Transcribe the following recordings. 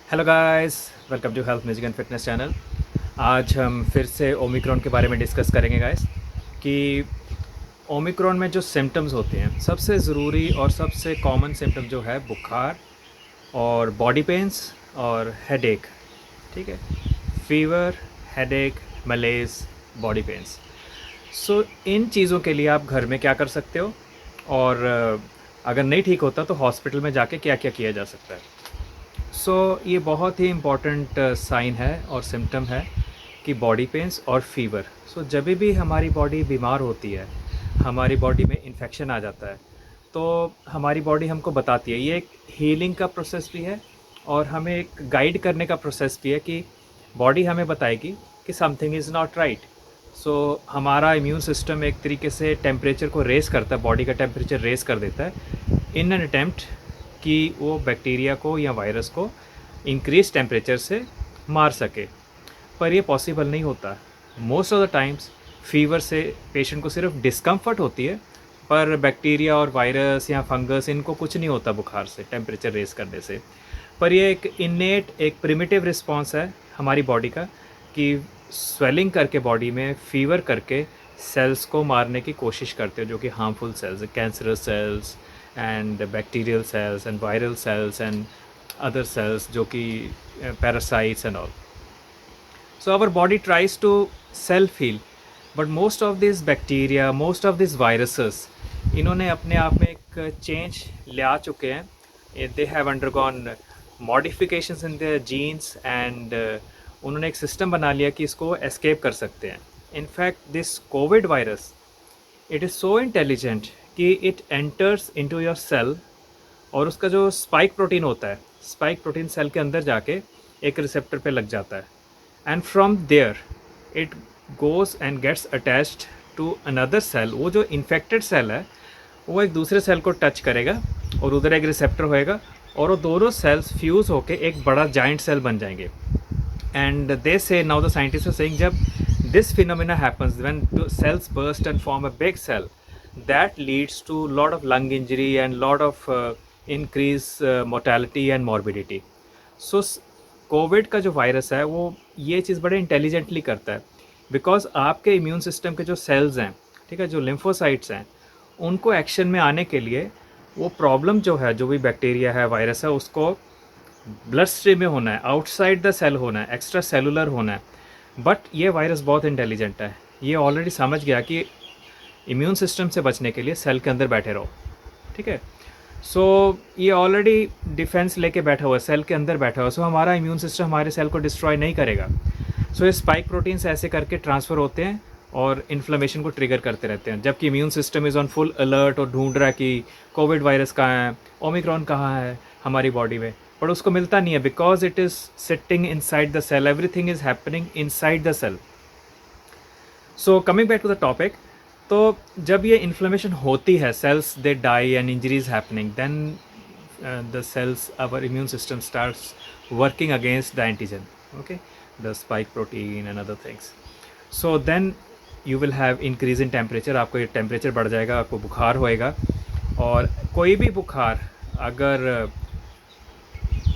Hello guys, welcome to health music and fitness channel. आज हम फिर से ओमिक्रॉन के बारे में डिस्कस करेंगे गाइस कि ओमिक्रॉन में जो सिम्टम्स होते हैं, सबसे ज़रूरी और सबसे कॉमन सिम्टम जो है बुखार और बॉडी पेन्स और हेडेक। ठीक है, फीवर, हेडेक, मलेज, बॉडी पेन्स। सो इन चीज़ों के लिए आप घर में क्या कर सकते हो, और अगर नहीं ठीक होता तो हॉस्पिटल में जाके क्या क्या किया जा सकता है। ये बहुत ही इम्पॉर्टेंट साइन है और सिम्टम है कि बॉडी पेन्स और फीवर। जब भी हमारी बॉडी बीमार होती है, हमारी बॉडी में इन्फेक्शन आ जाता है, तो हमारी बॉडी हमको बताती है। ये एक हीलिंग का प्रोसेस भी है और हमें एक गाइड करने का प्रोसेस भी है कि बॉडी हमें बताएगी कि समथिंग इज़ नॉट राइट। हमारा इम्यून सिस्टम एक तरीके से टेम्परेचर को रेस करता है, बॉडी का टेम्परेचर रेस कर देता है इन एन अटेम्प्ट कि वो बैक्टीरिया को या वायरस को इंक्रीज टेम्परेचर से मार सके। पर ये पॉसिबल नहीं होता। Most of the times fever से पेशेंट को सिर्फ डिस्कम्फर्ट होती है, पर बैक्टीरिया और वायरस या फंगस इनको कुछ नहीं होता बुखार से, टेम्परेचर रेस करने से। पर ये एक इनेट, एक प्रिमिटिव रिस्पॉन्स है हमारी बॉडी का कि स्वेलिंग करके बॉडी में फीवर करके सेल्स को मारने की कोशिश करते हो, जो कि harmful cells, cancerous cells and bacterial cells and viral cells and other cells जो कि parasites and all. So our body tries to self heal, but most of these bacteria, most of these viruses, इन्होंने अपने आप में एक change ले आ चुके हैं। They have undergone modifications in their genes and उन्होंने एक सिस्टम बना लिया कि इसको एस्केप कर सकते हैं। In fact this Covid virus, it is so intelligent कि it enters into your cell, और उसका जो स्पाइक प्रोटीन होता है, स्पाइक प्रोटीन सेल के अंदर जाके एक रिसेप्टर पे लग जाता है, and from there it goes and gets attached to another cell. वो जो इन्फेक्टेड सेल है वो एक दूसरे सेल को टच करेगा और उधर एक रिसेप्टर होएगा, और वो दोनों सेल्स फ्यूज़ होके एक बड़ा जाइंट सेल बन जाएंगे। And they say, now the scientists are saying, जब this phenomena happens when cells burst and form a big cell, that leads to lot of lung injury and lot of increase mortality and morbidity. So Covid का जो virus है वो ये चीज़ बड़े intelligently करता है, because आपके इम्यून सिस्टम के जो सेल्स हैं, ठीक है, जो लिम्फोसाइट्स हैं, उनको एक्शन में आने के लिए वो प्रॉब्लम जो है, जो भी बैक्टीरिया है, वायरस है, उसको ब्लड स्ट्रीम में होना है, आउटसाइड द सेल होना है, एक्स्ट्रा सेलुलर होना है। बट ये वायरस बहुत इंटेलिजेंट है, ये ऑलरेडी समझ गया कि इम्यून सिस्टम से बचने के लिए सेल के अंदर बैठे रहो। ठीक है, ये ऑलरेडी डिफेंस लेके बैठा हुआ है, सेल के अंदर बैठा हुआ है। हमारा इम्यून सिस्टम हमारे सेल को डिस्ट्रॉय नहीं करेगा। ये स्पाइक प्रोटीन्स ऐसे करके ट्रांसफ़र होते हैं और इन्फ्लेमेशन को ट्रिगर करते रहते हैं, जबकि immune system is on full alert और ढूंढ रहा है कि कोविड वायरस कहाँ है, ओमिक्रॉन कहाँ है हमारी बॉडी में, पर उसको मिलता नहीं है, because it is sitting inside the cell, everything is happening inside the cell. So coming back to the topic, तो जब ये इन्फ्लेमेशन होती है, cells they die and injuries happening, then the cells, our immune system starts working against the antigen, okay, the spike protein and other things. So then you will have increase in temperature, आपको ये temperature बढ़ जाएगा, आपको बुखार होएगा। और कोई भी बुखार अगर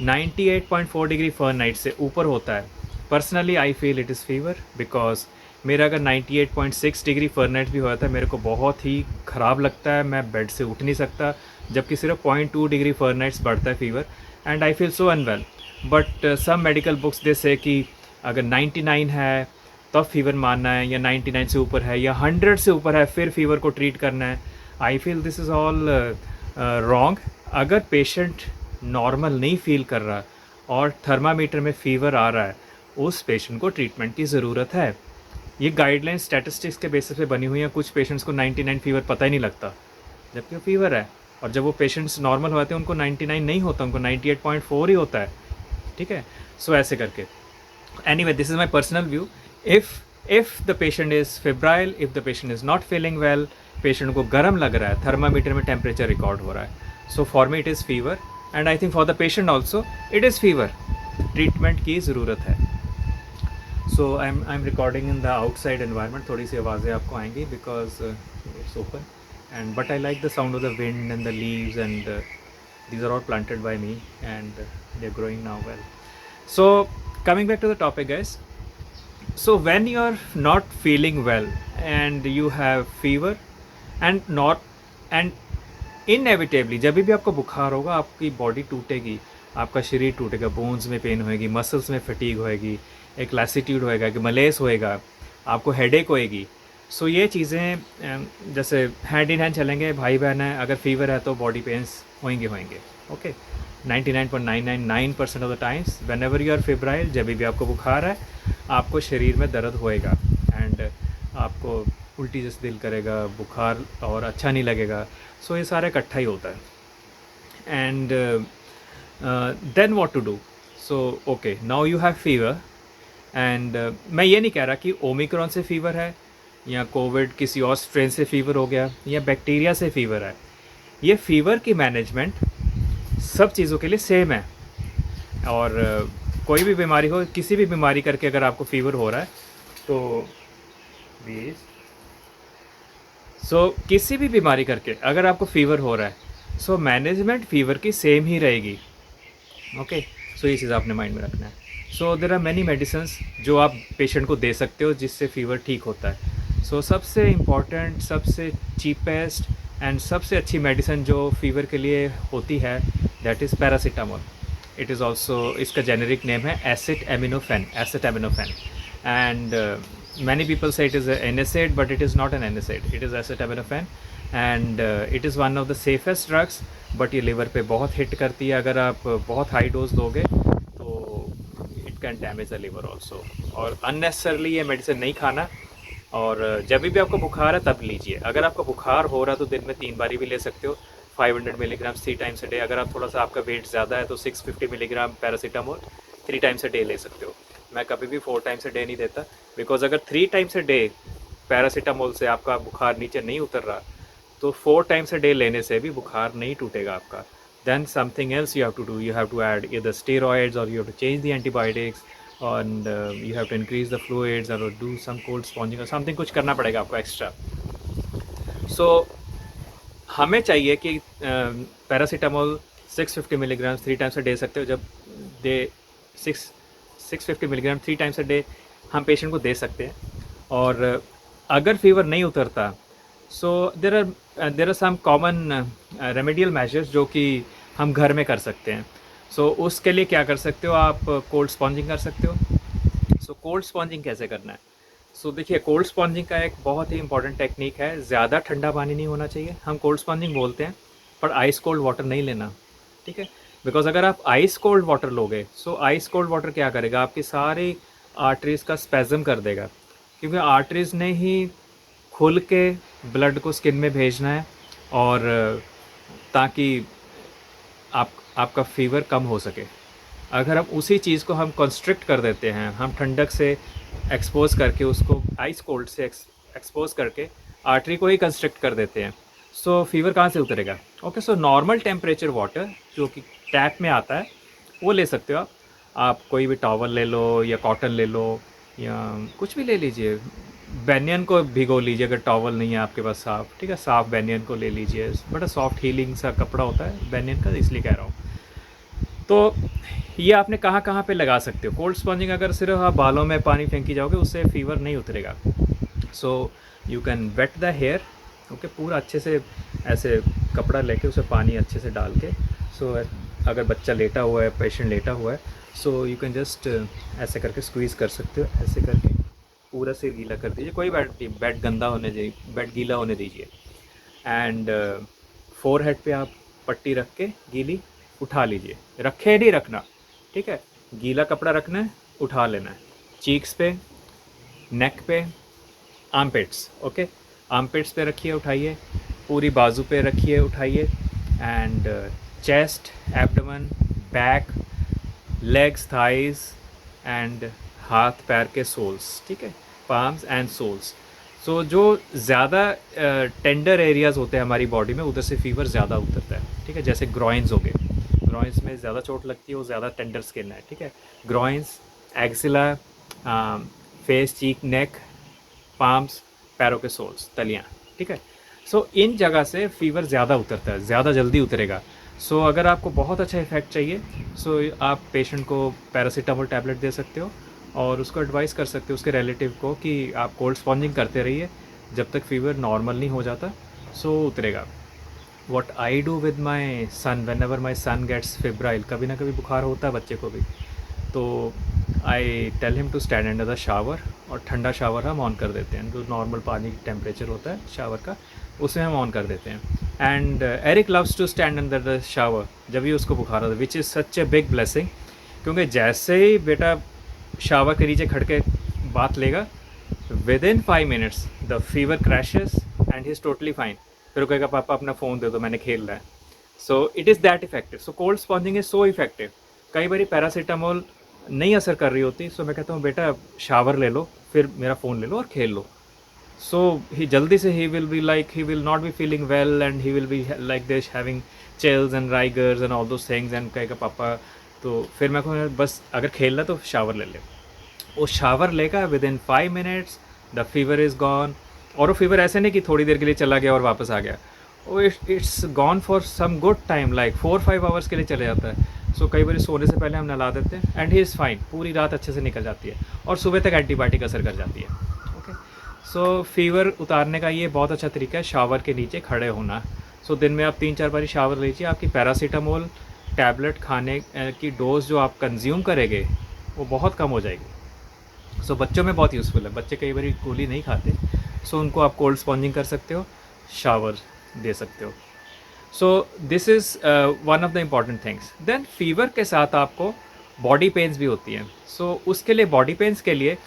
98.4 डिग्री फ़ारेनहाइट से ऊपर होता है, personally I feel it is fever, because मेरा अगर 98.6 डिग्री फ़ारेनहाइट भी होता है, मेरे को बहुत ही ख़राब लगता है, मैं बेड से उठ नहीं सकता, जबकि सिर्फ 0.2 डिग्री फ़ारेनहाइट बढ़ता है fever, and I feel so unwell. But some medical books they say कि अगर 99 है तब फीवर मानना है, या 99 से ऊपर है, या 100 से ऊपर है फिर फीवर को ट्रीट करना है। I feel this is all wrong. अगर पेशेंट नॉर्मल नहीं फील कर रहा और थर्मामीटर में फ़ीवर आ रहा है, उस पेशेंट को ट्रीटमेंट की ज़रूरत है। ये गाइडलाइन स्टैटिस्टिक्स के बेसिस पे बनी हुई है। कुछ पेशेंट्स को 99 फीवर पता ही नहीं लगता, जबकि वो फीवर है, और जब वो पेशेंट्स नॉर्मल होते हैं उनको 99 नहीं होता, उनको 98.4 ही होता है। ठीक है, ऐसे करके, anyway, this is my personal view. If the patient is febrile, if the patient is not feeling well, patient को गर्म लग रहा है, थर्मामीटर में टेम्परेचर रिकॉर्ड हो रहा है, so for me it is fever, and I think for the patient also it is fever. Treatment की ज़रूरत है। So I am recording in the outside environment, थोड़ी सी आवाज़ें आपको आएंगी because it's open, and but I like the sound of the wind and the leaves, and these are all planted by me and they are growing now well. So coming back to the topic, guys. So when you are not feeling well and you have fever and not and inevitably जब भी आपको बुखार होगा आपकी body टूटेगी, आपका शरीर टूटेगा, bones में पेन होएगी, मसल्स में फटीग होएगी, एक लैसिट्यूड होएगा, कि मलेस होएगा, आपको हेडेक होएगी. सो ये चीज़ें जैसे हैंड इन हैंड चलेंगे, भाई बहन है. अगर फीवर है तो बॉडी पेन्स होएंगे. Okay, 99.999% of the times whenever you are febrile, जब भी आपको बुखार है आपको शरीर में दर्द होएगा एंड आपको उल्टी जैसे दिल करेगा, बुखार और अच्छा नहीं लगेगा. सो ये सारा इकट्ठा ही होता है. And then what to do. So okay, now you have fever and मैं ये नहीं कह रहा कि ओमिक्रॉन से फीवर है या कोविड किसी और स्ट्रेन से फीवर हो गया या बैक्टीरिया से फीवर है. ये फीवर की मैनेजमेंट सब चीज़ों के लिए सेम है. और कोई भी बीमारी हो, किसी भी बीमारी करके अगर आपको फीवर हो रहा है तो किसी भी बीमारी करके अगर आपको फीवर हो रहा है, सो मैनेजमेंट फीवर की सेम ही रहेगी. ओके, सो ये चीज़ आपने माइंड में रखना है. सो देर आर मैनी मेडिसिन्स जो आप पेशेंट को दे सकते हो जिससे फीवर ठीक होता है. सो सबसे इम्पॉर्टेंट, सबसे चीपेस्ट एंड सबसे अच्छी मेडिसिन जो फीवर के लिए होती है, that is paracetamol. It is also, इसका जेनेरिक नेम है acetaminophen. And many people say it is an NSAID, but it is not an NSAID. It is acetaminophen and it is one of the safest drugs. but ये liver पे बहुत hit करती है. अगर आप बहुत high dose दोगे तो it can damage the liver also. और unnecessarily ये medicine नहीं खाना. और जब भी आपको बुखार है तब लीजिए. अगर आपको बुखार हो रहा है तो दिन में 3 बारी भी ले सकते हो. 500 मिलीग्राम 3 टाइम्स अ डे. अगर आप थोड़ा सा आपका वेट ज़्यादा है तो 650 milligram paracetamol 3 times a day ले सकते हो. मैं कभी भी 4 टाइम्स अ डे नहीं देता, बिकॉज अगर 3 टाइम्स अ डे पैरासीटामोल से आपका बुखार नीचे नहीं उतर रहा तो 4 टाइम्स अ डे लेने से भी बुखार नहीं टूटेगा आपका. Then something else you have to do. You have to add either steroids और you have to change the antibiotics and you have to increase the fluids or do some cold sponging or something. कुछ करना पड़ेगा आपको extra. सो हमें चाहिए कि paracetamol 650 milligram 3 times a day सकते हो. जब दे 650 मिलीग्राम 3 टाइम्स अ डे हम पेशेंट को दे सकते हैं. और अगर फीवर नहीं उतरता so there are some common remedial measures जो कि हम घर में कर सकते हैं. सो उसके लिए क्या कर सकते हो आप, कोल्ड स्पॉन्जिंग कर सकते हो. सो कोल्ड स्पॉन्जिंग कैसे करना है. सो देखिए, कोल्ड स्पॉन्जिंग का एक बहुत ही इंपॉर्टेंट टेक्निक है. ज़्यादा ठंडा पानी नहीं होना चाहिए. हम कोल्ड स्पॉन्जिंग बोलते हैं पर आइस कोल्ड वाटर नहीं लेना. ठीक है, बिकॉज अगर आप आइस कोल्ड वाटर लोगे सो आइस कोल्ड वाटर क्या करेगा, आपकी सारी आर्टरीज़ का स्पेज़म कर देगा. क्योंकि आर्टरीज़ ने ही खुल के ब्लड को स्किन में भेजना है और ताकि आपका फीवर कम हो सके. अगर हम उसी चीज़ को हम कंस्ट्रिक्ट कर देते हैं, हम ठंडक से एक्सपोज करके उसको आइस कोल्ड से एक्सपोज करके आर्टरी को ही कंस्ट्रिक्ट कर देते हैं, सो फीवर कहाँ से उतरेगा. Okay, so normal temperature water जो कि टैप में आता है वो ले सकते हो आप. आप कोई भी टॉवल ले लो या कॉटन ले लो या कुछ भी ले लीजिए. बैनियन को भिगो लीजिए अगर टॉवल नहीं है आपके पास साफ. ठीक है, साफ बैनियन को ले लीजिए. बड़ा सॉफ्ट हीलिंग सा कपड़ा होता है बैनियन का, इसलिए कह रहा हूँ. तो ये आपने कहाँ कहाँ पे लगा सकते हो. कोल्ड स्पॉन्जिंग अगर सिर्फ आप बालों में पानी फेंकी जाओगे उससे फीवर नहीं उतरेगा. So you can wet the hair. Okay, पूरा अच्छे से ऐसे कपड़ा लेके उसे पानी अच्छे से डाल के. सो अगर बच्चा लेटा हुआ है, पेशेंट लेटा हुआ है, सो यू कैन जस्ट ऐसे करके स्क्वीज़ कर सकते हो. ऐसे करके पूरा सिर गीला कर दीजिए. कोई बेड गंदा होने दीजिए, बेड गीला होने दीजिए. एंड फोरहेड पे आप पट्टी रख के गीली उठा लीजिए. रखे नहीं रखना. ठीक है, गीला कपड़ा रखना है, उठा लेना है. चीक्स पे, नेक पे, आर्मपिट्स. ओके, आर्मपिट्स पे रखिए, उठाइए. पूरी बाजू पे रखिए, उठाइए. And chest, abdomen, back, legs, thighs and हाथ पैर के सोल्स. ठीक है, पाम्स एंड सोल्स. सो जो ज़्यादा टेंडर एरियाज़ होते हैं हमारी बॉडी में उधर से फीवर ज़्यादा उतरता है. ठीक है, जैसे ग्रॉइंस हो गए, ग्रॉइंस में ज़्यादा चोट लगती है, वो ज़्यादा टेंडर स्किन है. ठीक है, ग्रॉइंस, एक्सिला, फेस, चीक, नेक, पाम्स, पैरों के सोल्स, तलियाँ. ठीक है, सो इन जगह से फीवर ज़्यादा उतरता है, ज़्यादा जल्दी उतरेगा. सो अगर आपको बहुत अच्छा इफ़ेक्ट चाहिए, सो आप पेशेंट को पैरासीटामोल टैबलेट दे सकते हो और उसको एडवाइस कर सकते हो उसके रिलेटिव को कि आप कोल्ड स्पॉन्जिंग करते रहिए जब तक फीवर नॉर्मल नहीं हो जाता, सो उतरेगा। What I do with my son, whenever my son gets febrile, कभी ना कभी बुखार होता है बच्चे को भी, तो I tell him to stand under the shower, और ठंडा शावर हम ऑन कर देते हैं, जो नॉर्मल पानी टेम्परेचर होता है शावर का उसे हम ऑन कर देते हैं। And Eric loves to stand under the shower जब भी उसको बुखार होता है, which is such a big blessing, क्योंकि जैसे ही बेटा शावर के नीचे खड़ के बात लेगा, with in 5 minutes the fever crashes and he is totally fine. फिर वो कहेगा पापा अपना फ़ोन दे दो, मैंने खेल रहा है। So it is that effective. So cold sponging is so effective. कई बार पैरासीटामोल नहीं असर कर रही होती, सो मैं कहता हूँ बेटा शावर ले लो, फिर मेरा फ़ोन ले लो और खेल लो। सो ही जल्दी से he will not be feeling well and he will be like this, having chills and rigors and all those things, and कहेगा पापा, तो फिर मैं कहूँ बस अगर खेलना तो शावर ले ले। वो शावर लेगा, with in 5 minutes the fever is gone. और वो फीवर ऐसे नहीं कि थोड़ी देर के लिए चला गया और वापस आ गया, वो it's gone for some good time, like 4-5 hours के लिए चले जाता है। सो कई बार सोने से पहले हम नहला देते हैं एंड ही इज़ फाइन, पूरी रात अच्छे से निकल जाती है और सुबह तक एंटीबायोटिक असर कर जाती है। ओके, सो फीवर उतारने का ये बहुत अच्छा तरीका है, शावर के नीचे खड़े होना। सो दिन में आप 3-4 बारी शावर लीजिए, आपकी पैरासीटामोल टैबलेट खाने की डोज जो आप कंज्यूम करेंगे वो बहुत कम हो जाएगी। सो बच्चों में बहुत यूज़फुल है, बच्चे कई बार गोली नहीं खाते, सो उनको आप कोल्ड स्पॉन्जिंग कर सकते हो, शावर दे सकते हो। So this is one of the important things. Then fever के साथ आपको बॉडी पेन्स भी होती हैं। सो उसके लिए, बॉडी पेन्स के लिए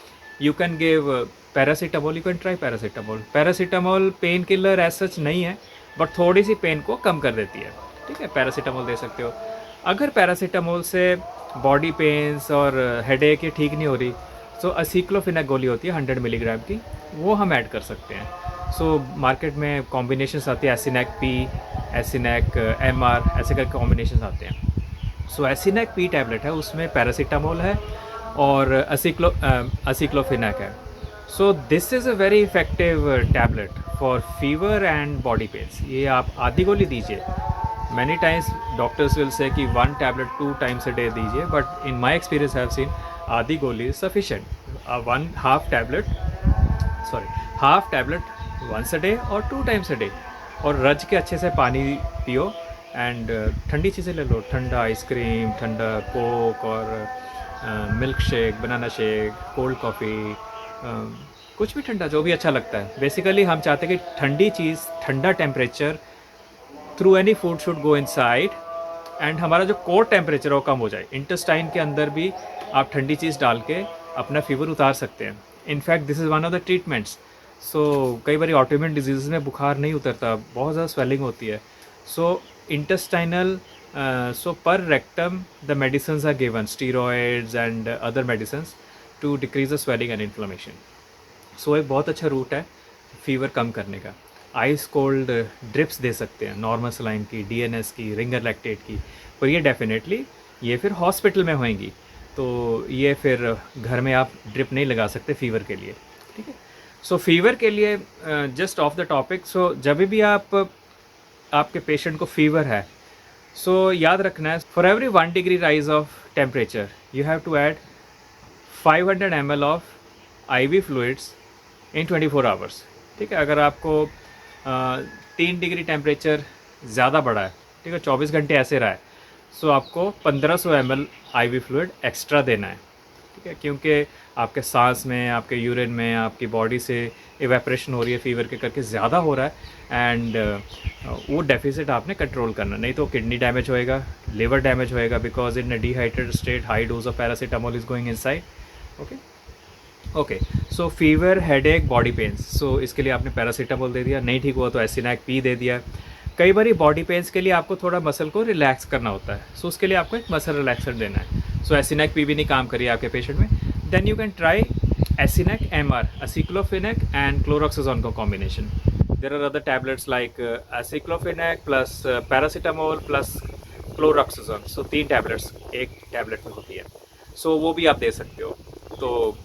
you can give paracetamol, you can try paracetamol. Paracetamol pain killer as such नहीं है, बट थोड़ी सी पेन को कम कर देती है, ठीक है, पैरासीटामोल दे सकते हो। अगर पैरासीटामोल से बॉडी पेन्स और हेडेक ये ठीक नहीं हो रही, सो असीक्लोफिनेक गोली होती है 100 मिलीग्राम की, वो हम ऐड कर सकते हैं। सो मार्केट में कॉम्बिनेशंस आती है, एसिनेक पी, एसिनेक एमआर, ऐसे करके कॉम्बिनेशंस आते हैं। सो एसिनेक पी टैबलेट है, उसमें पैरासीटामोल है और असीक्लोफिनेक है। सो this is a very effective tablet for fever and body pens. ये आप आधी गोली दीजिए। Many times doctors will say कि 1 टैबलेट 2 टाइम्स अ डे दीजिए, but in my experience I have seen आधी गोली is sufficient. Half tablet once a day और 2 टाइम्स अ डे, और रज के अच्छे से पानी पियो एंड ठंडी चीज़ें ले लो, ठंडा आइसक्रीम, ठंडा कोक और milk shake, banana shake, cold coffee, कुछ भी ठंडा जो भी अच्छा लगता है। बेसिकली हम चाहते हैं कि ठंडी चीज़, ठंडा temperature through any food should go inside, and हमारा जो कोर टेम्परेचर वो कम हो जाए। इंटेस्टाइन के अंदर भी आप ठंडी चीज़ डाल के अपना फीवर उतार सकते हैं। In fact this is one of the treatments. So कई बार ऑटोइम्यून डिजीज़ में बुखार नहीं उतरता, बहुत ज़्यादा स्वेलिंग होती है। सो इंटेस्टाइनल, सो पर rectum the medicines are given, steroids and other medicines to decrease the swelling and inflammation. So एक बहुत अच्छा रूट है फीवर कम करने का। आइस कोल्ड ड्रिप्स दे सकते हैं, नॉर्मल सलाइन की, डीएनएस की, रिंगर लैक्टेट की, पर ये डेफिनेटली ये फिर हॉस्पिटल में होएंगी, तो ये फिर घर में आप ड्रिप नहीं लगा सकते फीवर के लिए, ठीक है। सो फीवर के लिए जस्ट ऑफ द टॉपिक, सो जब भी आपके पेशेंट को फीवर है, सो याद रखना है, for every 1 degree rise of temperature you have to add 500 ml of IV fluids in 24 hours, ठीक है। अगर आपको 3 डिग्री टेम्परेचर ज़्यादा बढ़ा है, ठीक है, 24 घंटे ऐसे रहा है, सो आपको 1500 ml IV फ्लूइड एक्स्ट्रा देना है, ठीक है, क्योंकि आपके सांस में, आपके यूरिन में, आपकी बॉडी से इवेपरेशन हो रही है फीवर के करके, ज़्यादा हो रहा है, एंड वो डेफिसिट आपने कंट्रोल करना, नहीं तो किडनी डैमेज होएगा, लिवर डैमेज होएगा, because in a dehydrated state high dose of paracetamol is going inside. Okay, so fever, headache, body pains, so इसके लिए आपने पैरासीटामोल दे दिया, नहीं ठीक हुआ तो एसिनेक पी दे दिया। कई बार बॉडी पेन्स के लिए आपको थोड़ा मसल को रिलैक्स करना होता है, सो उसके लिए आपको एक मसल रिलैक्सर देना है। सो एसिनेक पी भी नहीं काम करिए आपके पेशेंट में, then you can try Acenac MR, aceclofenac and chlorzoxazone का combination. There are other tablets like aceclofenac plus paracetamol plus chlorzoxazone, so 3 tablets एक टैबलेट में होती है, सो वो भी आप दे सकते हो। तो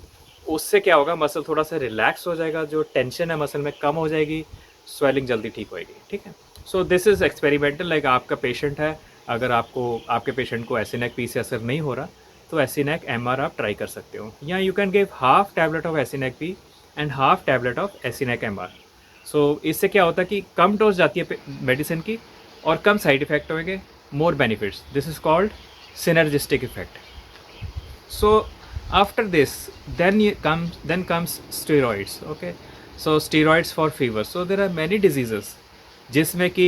उससे क्या होगा, मसल थोड़ा सा रिलैक्स हो जाएगा, जो टेंशन है मसल में कम हो जाएगी, स्वेलिंग जल्दी ठीक होएगी, ठीक है। सो दिस इज़ एक्सपेरिमेंटल, लाइक आपका पेशेंट है, अगर आपको आपके पेशेंट को एसिनेक पी से असर नहीं हो रहा तो एसिनेक एमआर आप ट्राई कर सकते हो, या you can give half tablet of Acenac P and half tablet of Acenac MR. So इससे क्या होता है कि कम डोज जाती है मेडिसिन की और कम साइड इफेक्ट होंगे, मोर benefits. This is called synergistic effect. So after this, then comes steroids. Okay, so steroids for fever. So there are many diseases जिसमें कि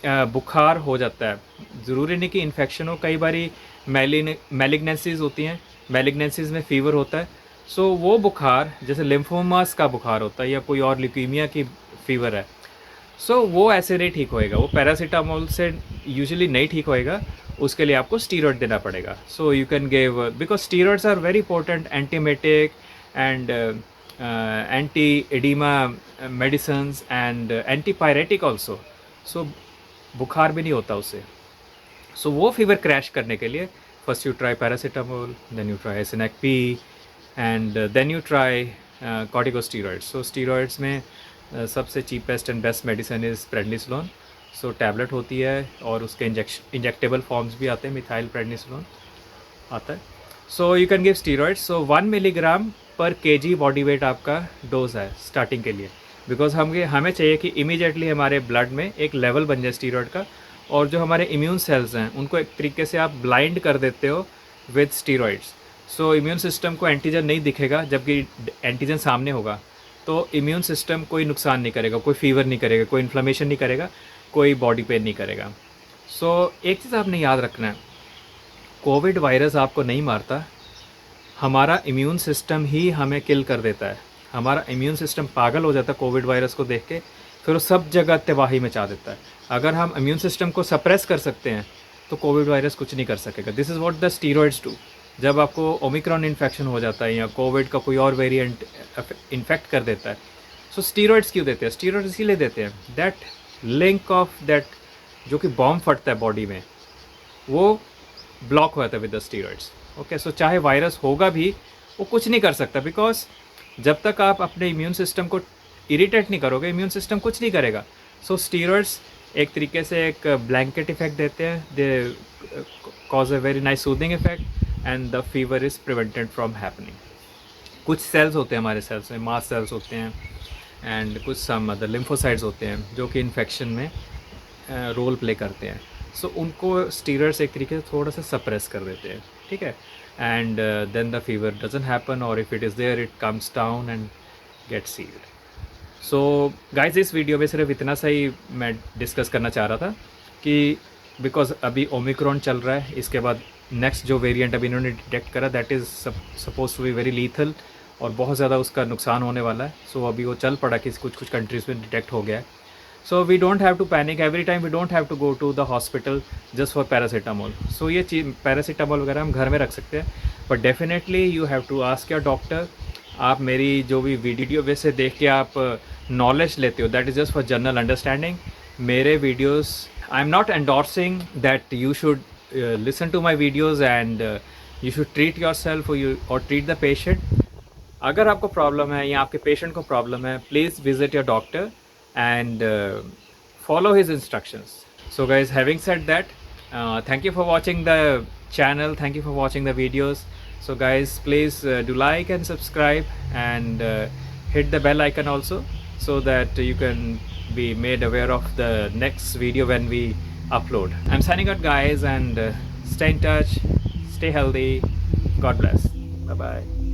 बुखार हो जाता है। ज़रूरी नहीं कि इन्फेक्शन हो, कई बारी मैलिग्नेंसीज होती हैं, मैलिग्नेंसीज में फ़ीवर होता है। सो वो बुखार जैसे लिम्फोमास का बुखार होता है या कोई और ल्यूकीमिया की फ़ीवर है, सो वो ऐसे नहीं ठीक होएगा, वो पैरासीटामोल से यूजुअली नहीं ठीक होएगा, उसके लिए आपको स्टीरॉयड देना पड़ेगा। So you can give, because steroids are very important antiemetic and anti edema medicines and antipyretic also. So बुखार भी नहीं होता उससे। सो वो फीवर क्रैश करने के लिए first you try paracetamol, then you try Acenac P and then you try corticosteroids. So steroids में सबसे cheapest and best medicine is prednisolone. So tablet होती है और उसके इंजेक्टेबल फॉर्म्स भी आते हैं, मिथाइल प्रेडनिसोलोन आता है। सो you can give steroids. So 1 milligram पर केजी बॉडी वेट आपका डोज है स्टार्टिंग के लिए, बिकॉज हमें चाहिए कि इमीडिएटली हमारे ब्लड में एक लेवल बन जाए स्टीरॉयड का, और जो हमारे इम्यून सेल्स हैं उनको एक तरीके से आप ब्लाइंड कर देते हो with steroids. So immune system को एंटीजन नहीं दिखेगा, जबकि एंटीजन सामने होगा तो इम्यून सिस्टम कोई नुकसान नहीं करेगा, कोई फीवर नहीं करेगा, कोई इन्फ्लेमेशन नहीं करेगा, कोई बॉडी पेन नहीं करेगा। सो एक चीज़ आपने याद रखना है, कोविड वायरस आपको नहीं मारता, हमारा इम्यून सिस्टम ही हमें किल कर देता है। हमारा इम्यून सिस्टम पागल हो जाता है कोविड वायरस को देख के, फिर वो सब जगह तबाही मचा देता है। अगर हम इम्यून सिस्टम को सप्रेस कर सकते हैं तो कोविड वायरस कुछ नहीं कर सकेगा। This is what the steroids do. जब आपको ओमिक्रॉन इन्फेक्शन हो जाता है या कोविड का कोई और वेरिएंट इन्फेक्ट कर देता है, सो स्टीरॉइड्स क्यों देते हैं? स्टीरॉइड्स इसीलिए देते हैं दैट लिंक ऑफ दैट जो कि बॉम्ब फटता है बॉडी में, वो ब्लॉक हो जाता है विद द स्टीरॉइड्स। ओके, सो चाहे वायरस होगा भी वो कुछ नहीं कर सकता, बिकॉज जब तक आप अपने इम्यून सिस्टम को इरिटेट नहीं करोगे, इम्यून सिस्टम कुछ नहीं करेगा। सो स्टीरॉइड्स एक तरीके से एक ब्लैंकेट इफेक्ट देते हैं, they cause a very nice soothing effect and the fever is prevented from happening. कुछ सेल्स होते हैं हमारे सेल्स में, मास सेल्स होते हैं एंड कुछ सम अदर लिम्फोसाइट्स होते हैं जो कि इन्फेक्शन में रोल प्ले करते हैं। सो उनको स्टीरॉइड्स एक तरीके से थोड़ा सा सप्रेस कर देते हैं, ठीक है, and then the fever doesn't happen, और if it is there it comes down and gets healed. So guys, इस वीडियो में सिर्फ इतना सा ही मैं डिस्कस करना चाह रहा था कि बिकॉज अभी ओमिक्रॉन चल रहा है, इसके बाद नेक्स्ट जो वेरिएंट अभी इन्होंने डिटेक्ट करा that is suppose to be very lethal और बहुत ज़्यादा उसका नुकसान होने वाला है। सो अभी वो चल पड़ा कि कुछ कंट्रीज़ में डिटेक्ट हो गया है। So we don't have to panic every time, we don't have to go to the hospital just for paracetamol. So ये चीज़ पैरासीटामोल वगैरह हम घर में रख सकते हैं, but definitely you have to ask your doctor. आप मेरी जो भी वीडियो वैसे देख के आप नॉलेज लेते हो, that is just for general understanding. मेरे videos, I am not endorsing that you should listen to my videos and you should treat yourself or treat the patient. अगर आपको प्रॉब्लम है या आपके पेशेंट को प्रॉब्लम है, please visit your doctor and follow his instructions. So guys, having said that, thank you for watching the channel, thank you for watching the videos. So guys, please do like and subscribe and hit the bell icon also, so that you can be made aware of the next video when we upload. I'm signing out guys, and stay in touch, stay healthy, God bless, bye bye.